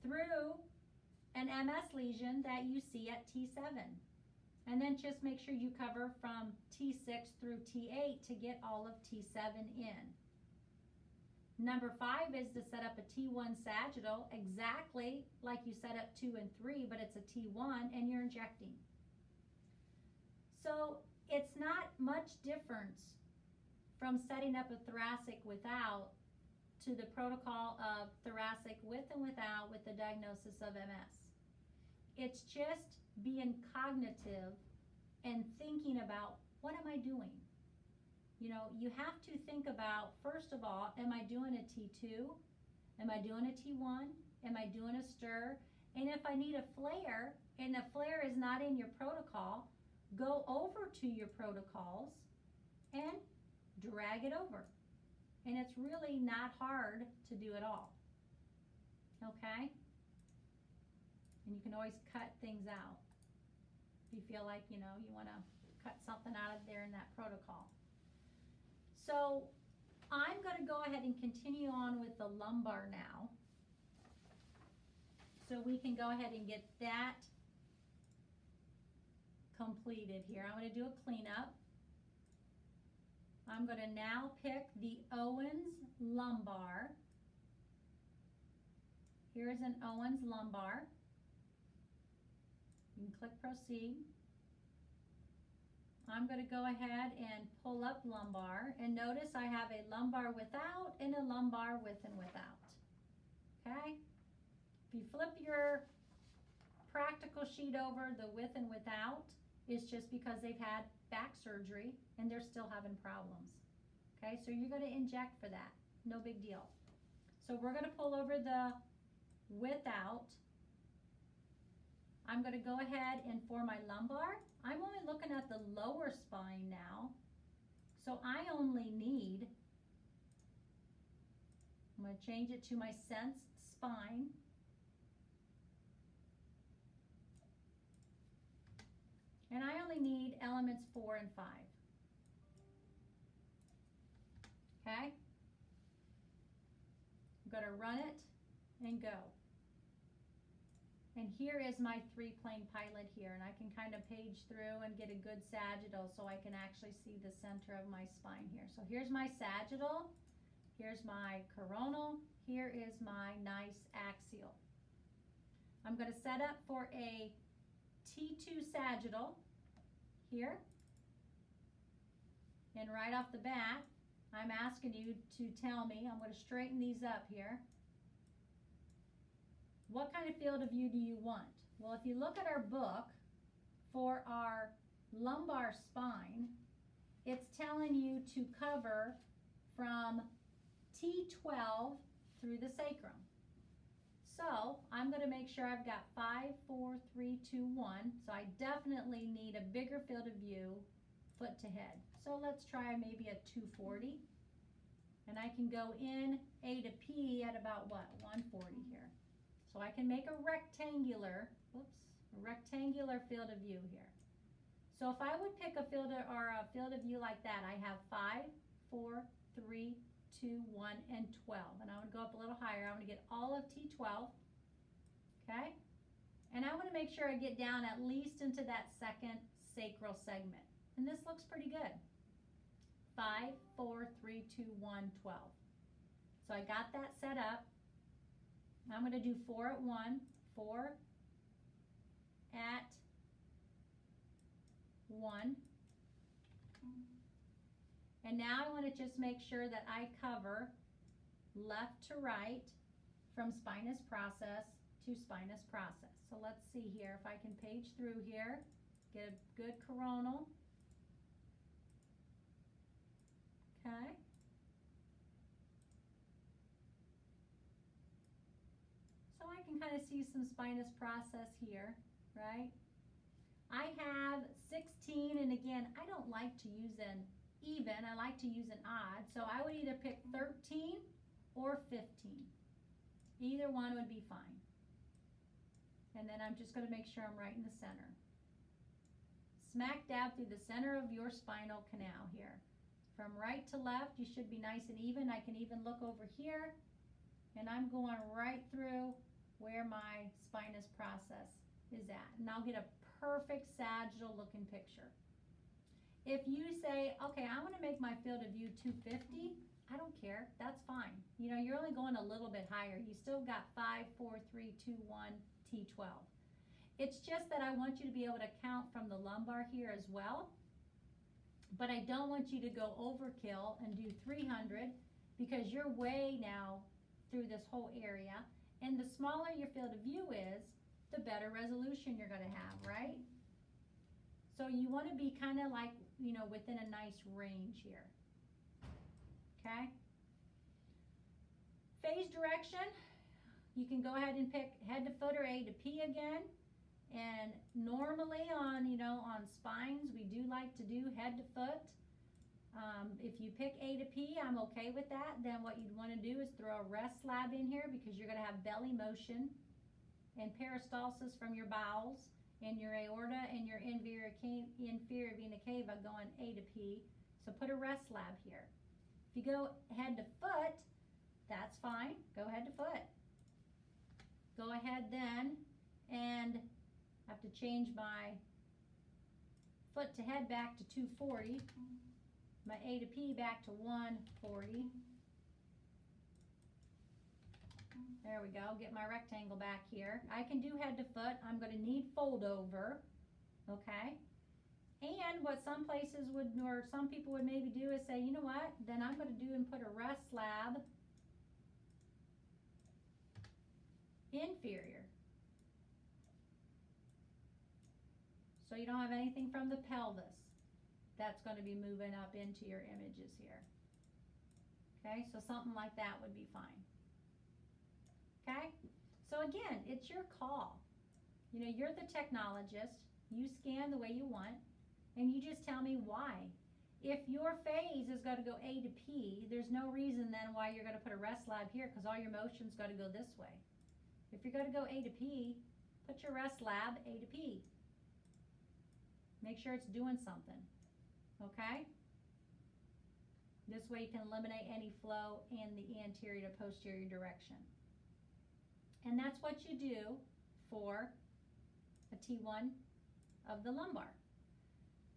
through an MS lesion that you see at T7. And then just make sure you cover from T6 through T8 to get all of T7 in. Number 5 is to set up a T1 sagittal exactly like you set up 2 and 3, but it's a T1 and you're injecting. So it's not much difference from setting up a thoracic without to the protocol of thoracic with and without with the diagnosis of MS. It's just being cognitive and thinking about, what am I doing? You know, you have to think about, first of all, am I doing a T2? Am I doing a T1? Am I doing a stir? And if I need a flare, and the flare is not in your protocol, go over to your protocols and drag it over. And it's really not hard to do at all. Okay? And you can always cut things out if you feel like, you know, you want to cut something out of there in that protocol. So I'm going to go ahead and continue on with the lumbar now. So we can go ahead and get that completed here. I'm going to do a cleanup. I'm going to now pick the Owens lumbar. Here's an Owens lumbar. You can click proceed. I'm going to go ahead and pull up lumbar, and notice I have a lumbar without and a lumbar with and without. Okay? If you flip your practical sheet over, the with and without is just because they've had back surgery and they're still having problems. Okay, so you're going to inject for that. No big deal. So we're going to pull over the without. I'm going to go ahead and for my lumbar, I'm only looking at the lower spine now. So I only need, I'm going to change it to my sensed spine. And I only need elements 4 and 5. Okay? I'm going to run it and go. And here is my 3-plane pilot here, and I can kind of page through and get a good sagittal so I can actually see the center of my spine here. So here's my sagittal, here's my coronal, here is my nice axial. I'm going to set up for a T2 sagittal here, and right off the bat I'm asking you to tell me, I'm going to straighten these up here, what kind of field of view do you want? Well, if you look at our book for our lumbar spine, it's telling you to cover from T12 through the sacrum. So I'm going to make sure I've got 5, 4, 3, 2, 1. So I definitely need a bigger field of view, foot to head. So let's try maybe a 240. And I can go in A to P at about what? 140 here. So I can make a rectangular field of view here. So if I would pick a field of view like that, I have 5, 4, 3, 2, 1, and 12. And I would go up a little higher. I want to get all of T12. Okay? And I want to make sure I get down at least into that second sacral segment. And this looks pretty good. 5, 4, 3, 2, 1, 12. So I got that set up. I'm going to do 4 at 1, 4 at 1. And now I want to just make sure that I cover left to right from spinous process to spinous process. So let's see here if I can page through here, get a good coronal. Okay. So I can kind of see some spinous process here, right? I have 16, and again, I don't like to use an even, I like to use an odd. So I would either pick 13 or 15. Either one would be fine. And then I'm just going to make sure I'm right in the center. Smack dab through the center of your spinal canal here. From right to left, you should be nice and even. I can even look over here, and I'm going right through where my spinous process is at. And I'll get a perfect sagittal looking picture. If you say, okay, I want to make my field of view 250, I don't care. That's fine. You know, you're only going a little bit higher. You still got 5, 4, 3, 2, 1, T12. It's just that I want you to be able to count from the lumbar here as well. But I don't want you to go overkill and do 300 because you're way now through this whole area. And the smaller your field of view is, the better resolution you're going to have, right? So you want to be kind of like, you know, within a nice range here. Okay? Phase direction, you can go ahead and pick head to foot or A to P again. And normally on, you know, on spines, we do like to do head to foot. If you pick A to P, I'm okay with that. Then what you'd want to do is throw a rest slab in here because you're going to have belly motion and peristalsis from your bowels and your aorta and your inferior vena cava going A to P. So put a rest slab here. If you go head to foot, that's fine. Go head to foot. Go ahead then and I have to change my foot to head back to 240. My A to P back to 140. There we go. Get my rectangle back here. I can do head to foot. I'm going to need fold over. Okay. And what some places would, or some people would maybe do is say, you know what? Then I'm going to do and put a rest slab inferior. So you don't have anything from the pelvis that's going to be moving up into your images here. Okay, so something like that would be fine. Okay, so again, it's your call. You know, you're the technologist. You scan the way you want, and you just tell me why. If your phase has got to go A to P, there's no reason then why you're going to put a rest lab here because all your motion's got to go this way. If you're going to go A to P, put your rest lab A to P. Make sure it's doing something, okay? This way you can eliminate any flow in the anterior to posterior direction. And that's what you do for a T1 of the lumbar.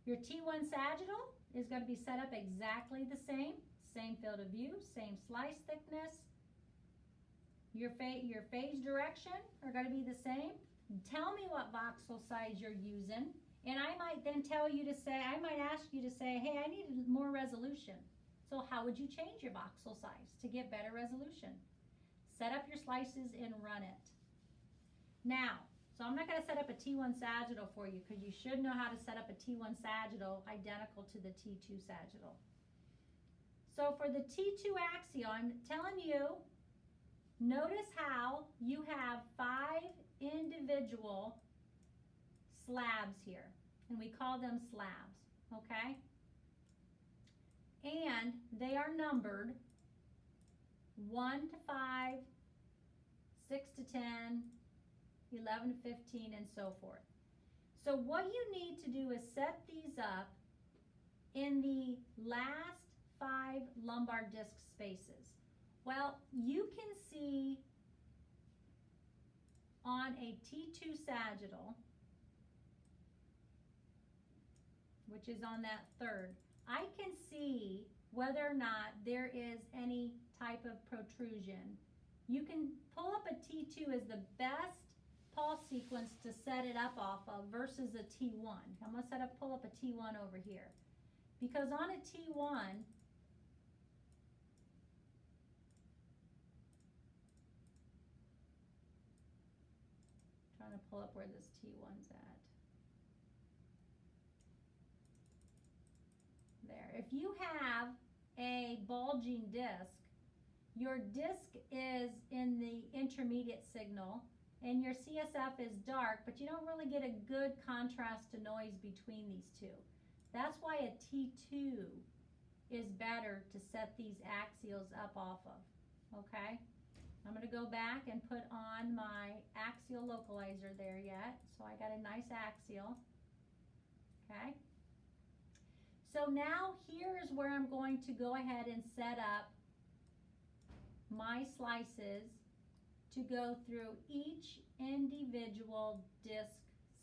Your T1 sagittal is going to be set up exactly the same field of view, same slice thickness. Your phase direction are going to be the same. Tell me what voxel size you're using. And I might then tell you to say, I might ask you to say, hey, I need more resolution. So how would you change your voxel size to get better resolution? Set up your slices and run it. Now, so I'm not going to set up a T1 sagittal for you because you should know how to set up a T1 sagittal identical to the T2 sagittal. So for the T2 axial, I'm telling you, notice how you have 5 individual slabs here, and we call them slabs, okay? And they are numbered 1 to 5, 6 to 10, 11 to 15, and so forth. So what you need to do is set these up in the last 5 lumbar disc spaces. Well, you can see on a T2 sagittal, which is on that third, I can see whether or not there is any type of protrusion. You can pull up a T2 as the best pulse sequence to set it up off of versus a T1. I'm going to pull up a T1 over here. Because on a T1, trying to pull up where this T1's at. There. If you have a bulging disc, your disc is in the intermediate signal and your CSF is dark, but you don't really get a good contrast to noise between these two. That's why a T2 is better to set these axials up off of, okay? I'm gonna go back and put on my axial localizer there yet. So I got a nice axial, okay? So now here's where I'm going to go ahead and set up my slices to go through each individual disc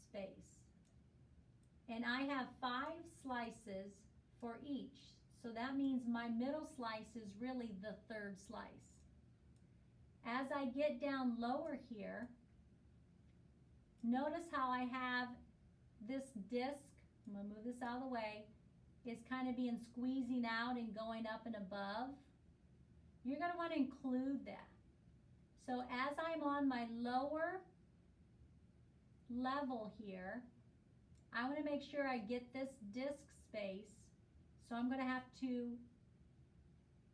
space. And I have 5 slices for each. So that means my middle slice is really the 3rd slice. As I get down lower here, notice how I have this disc, I'm gonna move this out of the way, is kind of being squeezing out and going up and above. You're gonna wanna include that. So as I'm on my lower level here, I wanna make sure I get this disc space. So I'm gonna have to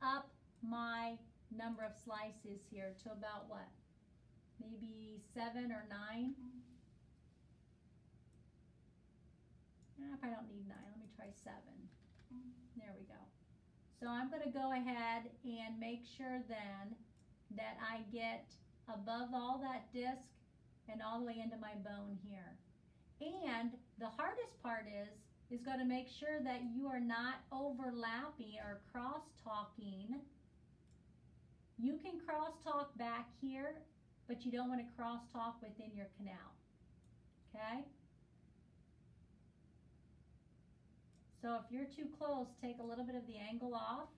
up my number of slices here to about what? Maybe 7 or 9? I probably don't need 9, let me try 7. There we go. So I'm gonna go ahead and make sure then that I get above all that disc and all the way into my bone here. And the hardest part is gonna make sure that you are not overlapping or cross-talking. You can crosstalk back here, but you don't want to crosstalk within your canal, okay? So if you're too close, take a little bit of the angle off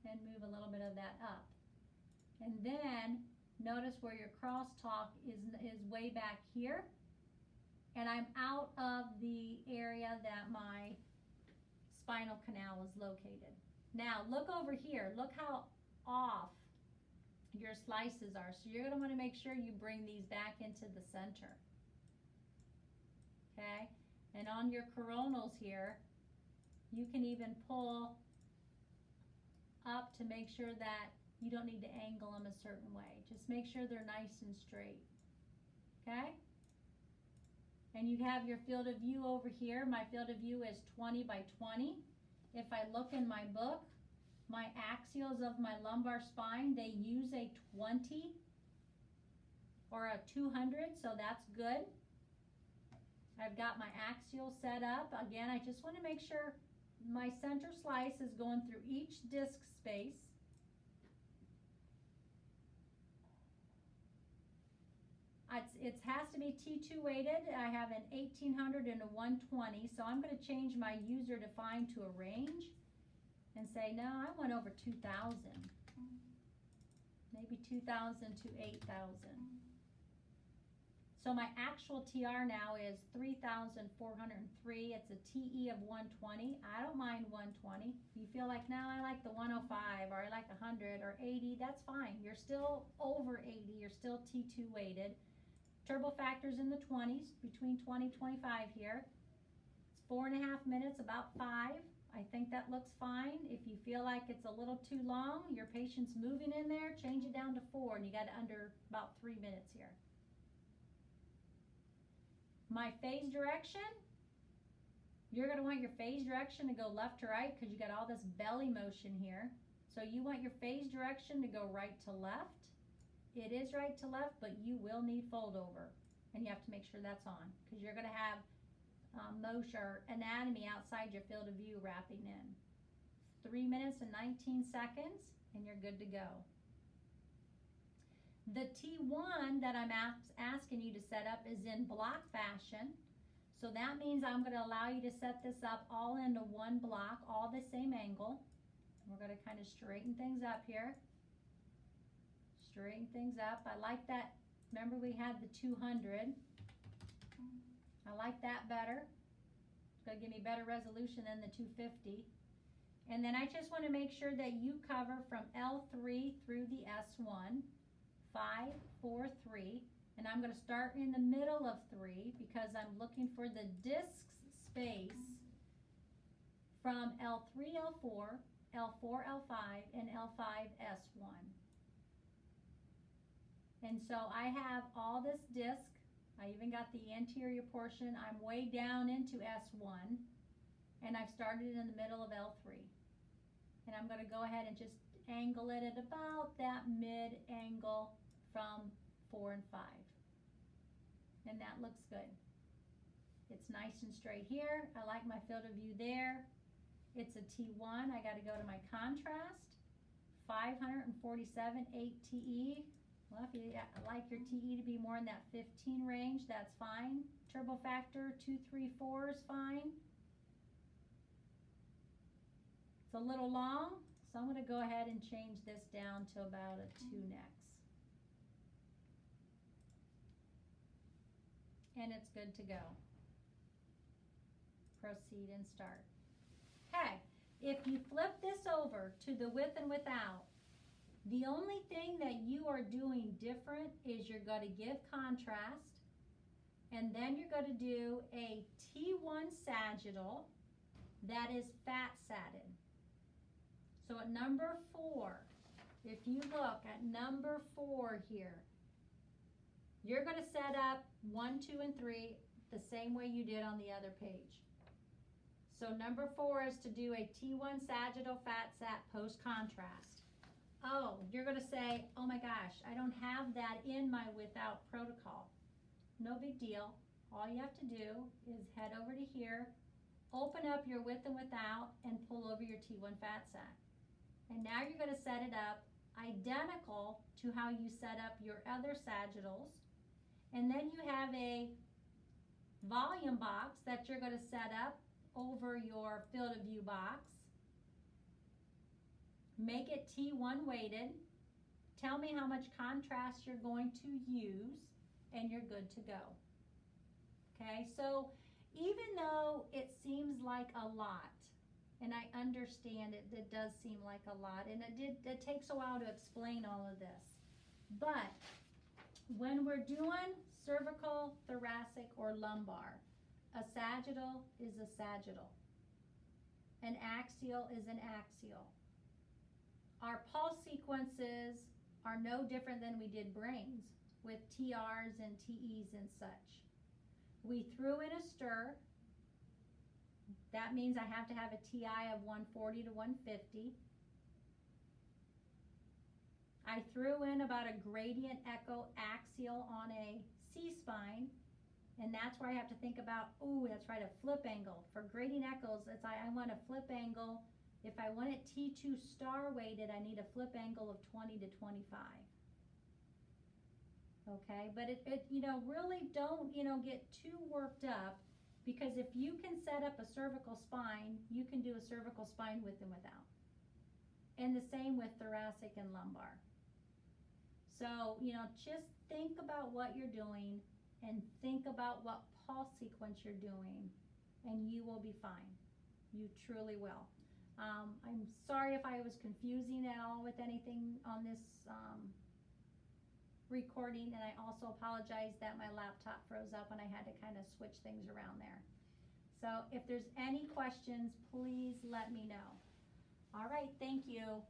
and move a little bit of that up. And then notice where your crosstalk is way back here, and I'm out of the area that my spinal canal is located. Now look over here, look how off your slices are. So you're gonna wanna make sure you bring these back into the center. Okay, and on your coronals here, you can even pull up to make sure that you don't need to angle them a certain way. Just make sure they're nice and straight, okay? And you have your field of view over here. My field of view is 20 by 20. If I look in my book, my axials of my lumbar spine, they use a 20 or a 200, so that's good. I've got my axial set up. Again, I just want to make sure my center slice is going through each disc space. It has to be T2 weighted. I have an 1800 and a 120, so I'm going to change my user defined to a range and say, no, I want over 2,000. Maybe 2,000 to 8,000. So my actual TR now is 3,403. It's a TE of 120. I don't mind 120. If you feel like, no, I like the 105 or I like 100 or 80, that's fine. You're still over 80. You're still T2 weighted. Turbo factors in the 20s, between 20 and 25 here. It's 4.5 minutes, about 5. I think that looks fine. If you feel like it's a little too long, your patient's moving in there, change it down to 4, and you got it under about 3 minutes here. My phase direction, you're gonna want your phase direction to go left to right because you got all this belly motion here. So you want your phase direction to go right to left. It is right to left, but you will need fold over, and you have to make sure that's on because you're gonna have motion or anatomy outside your field of view wrapping in. 3 minutes and 19 seconds, and you're good to go. The T1 that I'm asking you to set up is in block fashion. So that means I'm gonna allow you to set this up all into one block, all the same angle. We're gonna kind of straighten things up here. Straighten things up. I like that. Remember we had the 200. I like that better. It's gonna give me better resolution than the 250. And then I just wanna make sure that you cover from L3 through the S1, 5, 4, 3. And I'm gonna start in the middle of 3 because I'm looking for the disc space from L3, L4, L4, L5, and L5, S1. And so I have all this disc. I even got the anterior portion. I'm way down into S1, and I've started in the middle of L3. And I'm gonna go ahead and just angle it at about that mid angle from 4 and 5. And that looks good. It's nice and straight here. I like my field of view there. It's a T1. I gotta go to my contrast. 547, 8 TE. Well, if you like your TE to be more in that 15 range, that's fine. Turbo factor 234 is fine. It's a little long, so I'm gonna go ahead and change this down to about a 2 next. And it's good to go. Proceed and start. Okay, if you flip this over to the with and without, the only thing that you are doing different is you're going to give contrast, and then you're going to do a T1 sagittal that is fat satted. So at number 4, if you look at number 4 here, you're going to set up 1, 2, and 3 the same way you did on the other page. So number 4 is to do a T1 sagittal fat sat post contrast. Oh, you're going to say, oh my gosh, I don't have that in my without protocol. No big deal. All you have to do is head over to here, open up your with and without, and pull over your T1 fat sat. And now you're going to set it up identical to how you set up your other sagittals. And then you have a volume box that you're going to set up over your field of view box. Make it T1 weighted. Tell me how much contrast you're going to use, and you're good to go. Okay, so even though it seems like a lot, and I understand it does seem like a lot, and it takes a while to explain all of this. But when we're doing cervical, thoracic, or lumbar, a sagittal is a sagittal. An axial is an axial. Our pulse sequences are no different than we did brains with TRs and TEs and such. We threw in a stir. That means I have to have a TI of 140 to 150. I threw in about a gradient echo axial on a C-spine, and that's where I have to think about, oh, that's right, a flip angle. For gradient echoes, it's I want a flip angle. If I want it T2 star weighted, I need a flip angle of 20 to 25. Okay, but it really don't, get too worked up, because if you can set up a cervical spine, you can do a cervical spine with and without. And the same with thoracic and lumbar. So, just think about what you're doing and think about what pulse sequence you're doing, and you will be fine. You truly will. I'm sorry if I was confusing at all with anything on this recording, and I also apologize that my laptop froze up and I had to kind of switch things around there. So if there's any questions, please let me know. All right, thank you.